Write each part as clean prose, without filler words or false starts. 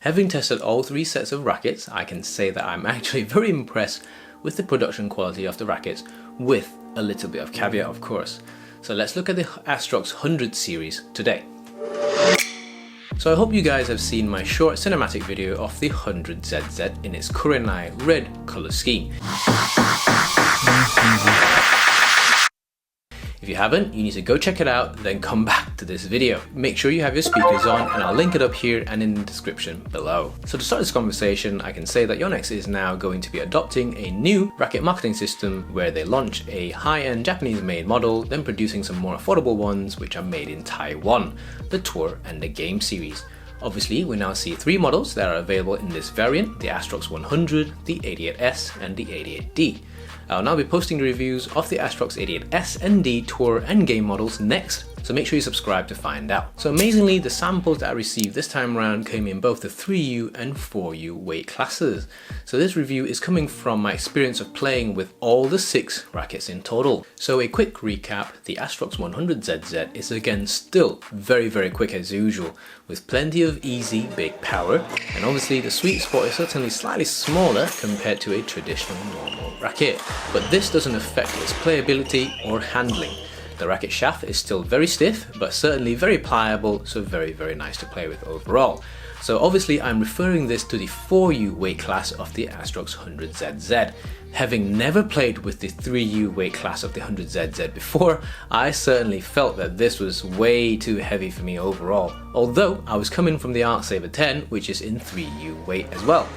Having tested all three sets of rackets, I can say that I'm actually very impressed with the production quality of the rackets, with a little bit of caveat of course. So let's look at the Astrox 100 series today. So I hope you guys have seen my short cinematic video of the 100ZZ in its Kurenai red colour scheme. If you haven't, you need to go check it out, then come back to this video. Make sure you have your speakers on, and I'll link it up here and in the description below. So to start this conversation, I can say that Yonex is now going to be adopting a new racket marketing system where they launch a high-end Japanese made model, then producing some more affordable ones which are made in Taiwan, the Tour and the Game series. Obviously, we now see three models that are available in this variant: the Astrox 100, the 88S and the 88D. I'll now be posting the reviews of the Astrox 88S and D Tour and Game models next, so make sure you subscribe to find out. So amazingly, the samples that I received this time around came in both the 3U and 4U weight classes. So this review is coming from my experience of playing with all the 6 rackets in total. So a quick recap: the Astrox 100ZZ is again still very quick as usual, with plenty of easy big power, and obviously the sweet spot is certainly slightly smaller compared to a traditional normal racket, but this doesn't affect its playability or handling. The racket shaft is still very stiff, but certainly very pliable, so very nice to play with overall. So obviously I'm referring this to the 4U weight class of the Astrox 100ZZ. Having never played with the 3U weight class of the 100ZZ before, I certainly felt that this was way too heavy for me overall, although I was coming from the Arc Saber 10, which is in 3U weight as well.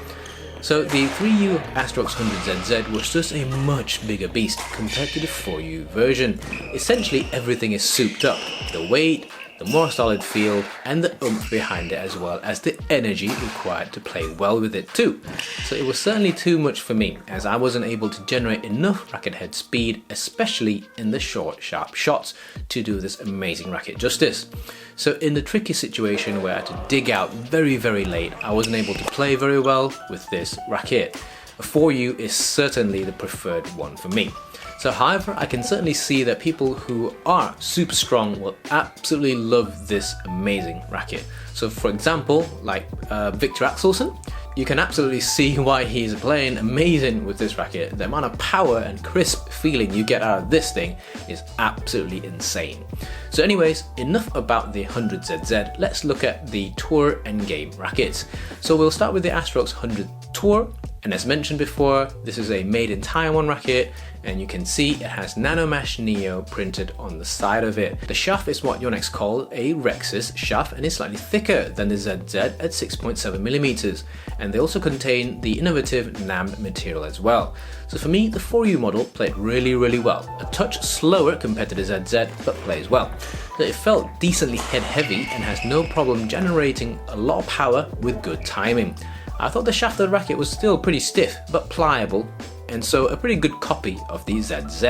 So the 3U Astrox 100ZZ was just a much bigger beast compared to the 4U version. Essentially everything is souped up: the weight, the more solid feel, and the oomph behind it, as well as the energy required to play well with it too. So it was certainly too much for me, as I wasn't able to generate enough racket head speed, especially in the short, sharp shots, to do this amazing racket justice. So in the tricky situation where I had to dig out very late, I wasn't able to play very well with this racket. A 4U is certainly the preferred one for me. So however, I can certainly see that people who are super strong will absolutely love this amazing racket. So for example, like Victor Axelsen, you can absolutely see why he's playing amazing with this racket. The amount of power and crisp feeling you get out of this thing is absolutely insane. So anyways, enough about the 100ZZ, let's look at the Tour and Game rackets. So we'll start with the Astrox 100 Tour, and as mentioned before, this is a made in Taiwan racket, and you can see it has Nanomesh Neo printed on the side of it. The shaft is what Yonex call a Rexus shaft, and is slightly thicker than the ZZ at 6.7mm, and they also contain the innovative NAM material as well. So for me, the 4U model played really well. A touch slower compared to the ZZ, but plays well. So it felt decently head heavy and has no problem generating a lot of power with good timing. I thought the shaft of the racket was still pretty stiff, but pliable, and so a pretty good copy of the ZZ.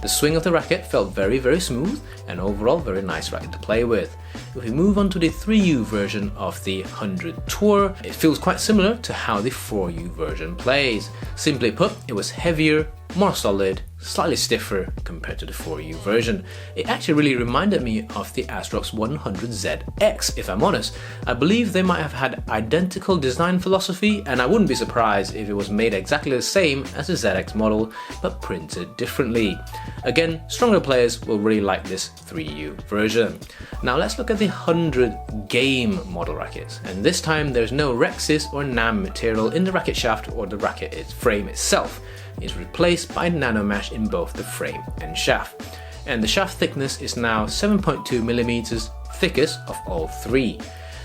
The swing of the racket felt very smooth, and overall very nice racket to play with. If we move on to the 3U version of the 100 Tour, it feels quite similar to how the 4U version plays. Simply put, it was heavier, more solid, slightly stiffer compared to the 4U version. It actually really reminded me of the Astrox 100ZX, if I'm honest. I believe they might have had identical design philosophy, and I wouldn't be surprised if it was made exactly the same as the ZX model, but printed differently. Again, stronger players will really like this 3U version. Now let's look at the 100 Game model rackets, and this time there's no Rexus or NAM material in the racket shaft or the racket frame itself. It's replaced by Nanomesh in both the frame and shaft, and the shaft thickness is now 7.2mm, thickest of all three.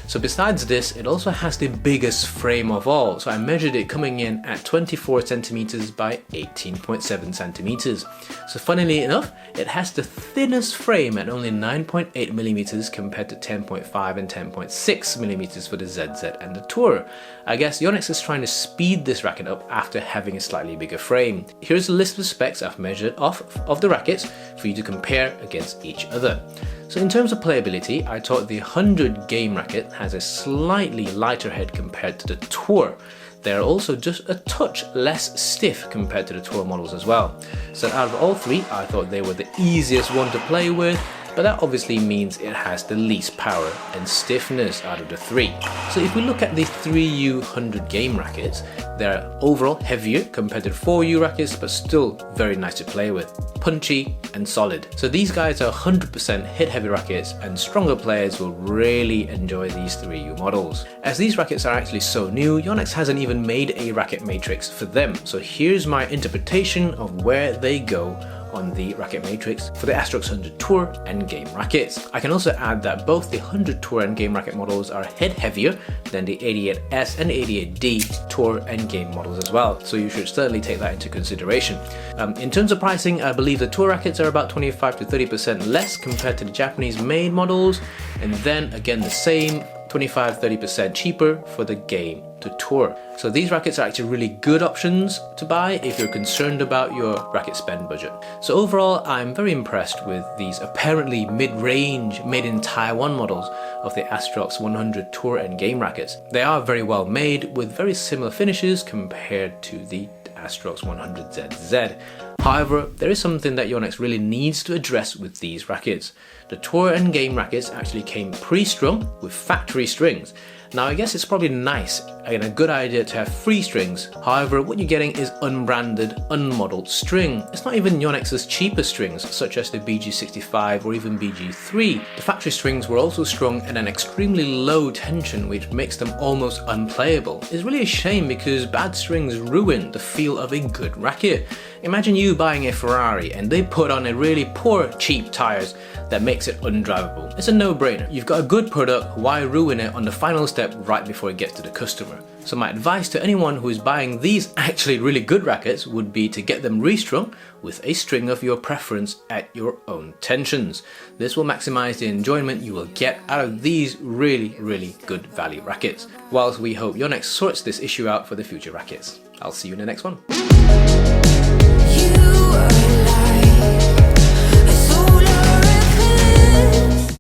So besides this, it also has the biggest frame of all, so I measured it coming in at 24cm by 18.7cm. So funnily enough, it has the thinnest frame at only 9.8mm compared to 10.5 and 10.6mm for the ZZ and the Tour. I guess Yonex is trying to speed this racket up after having a slightly bigger frame. Here's a list of specs I've measured off of the rackets for you to compare against each other. So in terms of playability, I thought the 100 Game racket has a slightly lighter head compared to the Tour. They're also just a touch less stiff compared to the Tour models as well. So out of all three, I thought they were the easiest one to play with, but that obviously means it has the least power and stiffness out of the three. So if we look at the 3U 100 game rackets, they're overall heavier compared to 4U rackets, but still very nice to play with, punchy and solid. So these guys are 100% hit heavy rackets, and stronger players will really enjoy these 3U models. As these rackets are actually so new, Yonex hasn't even made a Racket Matrix for them. So here's my interpretation of where they go on the Racket Matrix for the Astrox 100 Tour and Game rackets. I can also add that both the 100 Tour and Game racket models are head heavier than the 88S and 88D Tour and Game models as well, so you should certainly take that into consideration. In terms of pricing, I believe the Tour rackets are about 25 to 30% less compared to the Japanese made models, and then again the same 25-30% cheaper for the Game to Tour. So these rackets are actually really good options to buy if you're concerned about your racket spend budget. So overall, I'm very impressed with these apparently mid-range, made in Taiwan models of the Astrox 100 Tour and Game rackets. They are very well made with very similar finishes compared to the Astrox 100ZZ. However, there is something that Yonex really needs to address with these rackets. The Tour and Game rackets actually came pre-strung with factory strings. Now I guess it's probably nice and a good idea to have free strings. However, what you're getting is unbranded, unmodeled string. It's not even Yonex's cheaper strings, such as the BG65 or even BG3. The factory strings were also strung at an extremely low tension, which makes them almost unplayable. It's really a shame because bad strings ruin the feel of a good racket. Imagine you buying a Ferrari and they put on a really poor, cheap tires that makes it undrivable. It's a no-brainer. You've got a good product, why ruin it on the final step right before it gets to the customer? So my advice to anyone who is buying these actually really good rackets would be to get them restrung with a string of your preference at your own tensions. This will maximize the enjoyment you will get out of these really good value rackets, whilst we hope Yonex sorts this issue out for the future rackets. I'll see you in the next one.